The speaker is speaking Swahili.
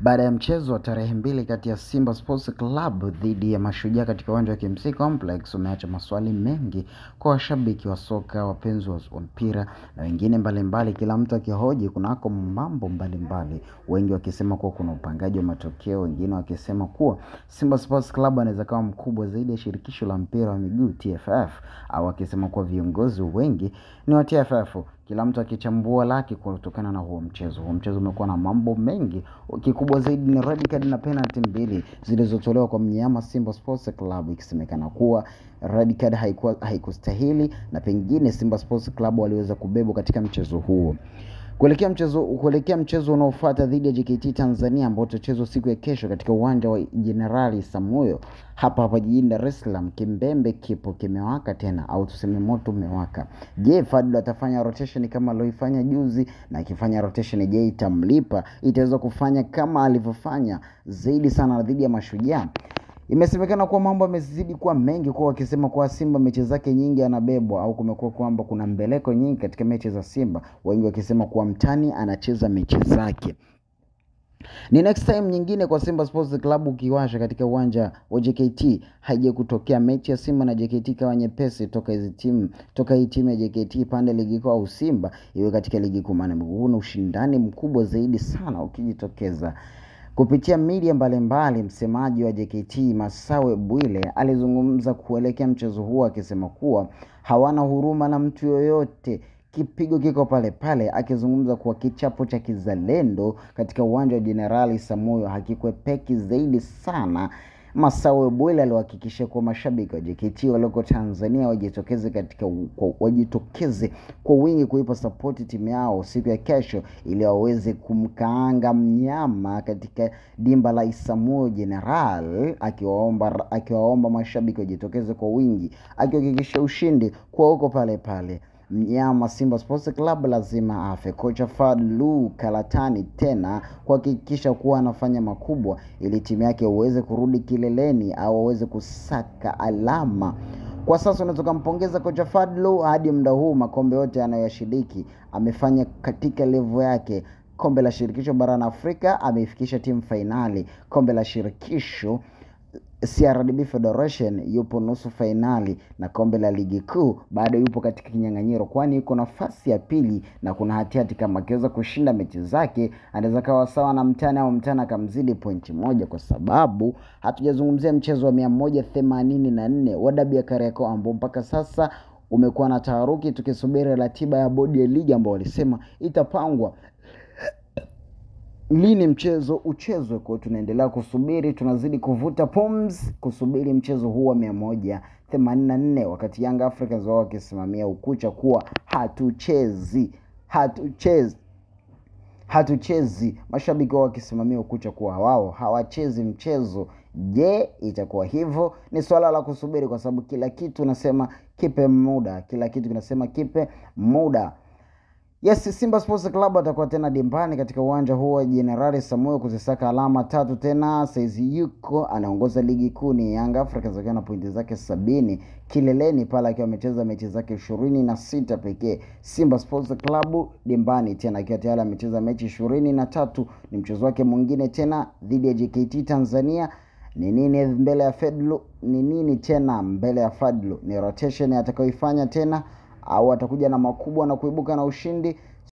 Baada ya mchezo wa tarehe 2 kati ya Simba Sports Club dhidi ya Mashujaa katika uwanja wa KMC Complex umeacha maswali mengi kwa washabiki wa soka, wapenzi wa mpira na wengine mbalimbali, kila mtu akihoji kunako mambo mbalimbali. Wengi wakisema kuwa kuna upangaji wa matokeo, wengine wakisema kuwa Simba Sports Club anaweza kuwa mkubwa zaidi ya shirikisho la mpira wa miguu TFF, au wakisema kuwa viongozi wengi ni wa TFF. Kila mtu akichambua lake kutokana na huo mchezo. Huo mchezo umekuwa na mambo mengi. Kikubwa zaidi ni red card na penalty mbili zilizotolewa kwa mnyama Simba Sports Club, ikisemekana kuwa red card haikustahili na pengine Simba Sports Club waliweza kubebwa katika mchezo huo. Kuelekea mchezo unaofuata dhidi ya JKT Tanzania ambao utachezwa siku ya kesho katika uwanja wa Jenerali Samuyo hapa jijini Dar es Salaam, kimbembe kipo kimewaka tena, au tuseme moto umewaka. Je, Fadlu atafanya rotation kama aliyofanya juzi? Na akifanya rotation, je, itamlipa? Itaweza kufanya kama alivyofanya zaidi sana dhidi ya Mashujaa? Imesemekana kuwa mambo yamezidi kuwa mengi, kwa wakisema kuwa Simba mechi zake nyingi anabebwa, au kumekuwa kwamba kuna mbeleko nyingi katika mechi za Simba, wengi wakisema kuwa mtani anacheza mechi zake. Ni next time nyingine kwa Simba Sports Club ukiwasha katika uwanja wa JKT. Haije kutokea mechi ya Simba na JKT kawa nyepesi toka hii timu ya JKT pande ligi kuu au Simba iwe katika ligi kuu, maana kuna ushindani mkubwa zaidi sana ukijitokeza. Kupitia media mbalimbali, msemaji wa JKT Masawe Bwile alizungumza kuelekea mchezo huo akisema kuwa hawana huruma na mtu yoyote, kipigo kiko pale pale, akizungumza kuwa kichapo cha kizalendo katika uwanja wa Jenerali Samuyo hakikwepeki zaidi sana. Masawe Bwile aliwahakikishia kwa mashabiki wa JKT walioko Tanzania wajitokeze kwa wingi kuipa support timu yao siku ya kesho ili waweze kumkaanga mnyama katika dimba la Isamuyo General, akiwaomba mashabiki wajitokeze kwa wingi, akihakikisha ushindi kwa huko pale pale. Mnyama Simba Sports Club lazima afe. Kocha Fadlu Kalatani tena kuhakikisha kuwa anafanya makubwa ili timu yake uweze kurudi kileleni au uweze kusaka alama. Kwa sasa unaweza kumpongeza kocha Fadlu, hadi muda huu makombe yote anayoshiriki amefanya katika level yake. Kombe la shirikisho barani Afrika ameifikisha timu finali. Kombe la shirikisho CRDB Federation yupo nusu finali, na kombe la ligi kuu bado yupo katika kinyang'anyiro, kwani yuko nafasi ya pili na kuna hatihati kama akiweza kushinda mechi zake anaweza kawa sawa na mtani au mtani akamzidi pointi moja, kwa sababu hatujazungumzia mchezo wa 184 wa dabi ya Kariakoo ambao mpaka sasa umekuwa na taharuki, tukisubiri ratiba ya bodi ya ligi ambao walisema itapangwa lini mchezo uchezwe. Kwa tunaendelea kusubiri, tunazidi kuvuta pumzi kusubiri mchezo huu wa 184, wakati Young Africans wao wakisimamia ukucha kuwa hatuchezi. Mashabiki wao wakisimamia ukucha kuwa wao hawachezi mchezo. Je, itakuwa hivyo? Ni swala la kusubiri, kwa sababu kila kitu nasema kipe muda. Yes, Simba Sports Club atakuwa tena dimbani katika uwanja huo wa Jenerali Samuyo kuzisaka alama 3 tena. Saizi yuko anaongoza ligi kuu ni Young Africans akiwa na pointi zake 70 kileleni pale, akiwa amecheza mechi zake 26 pekee. Simba Sports Club dimbani tena akiwa tayari amecheza mechi 23. Ni mchezo wake mwingine tena dhidi ya JKT Tanzania. Ni nini mbele ya Fadlu? Ni rotation atakayoifanya tena, au atakuja na makubwa na kuibuka na ushindi?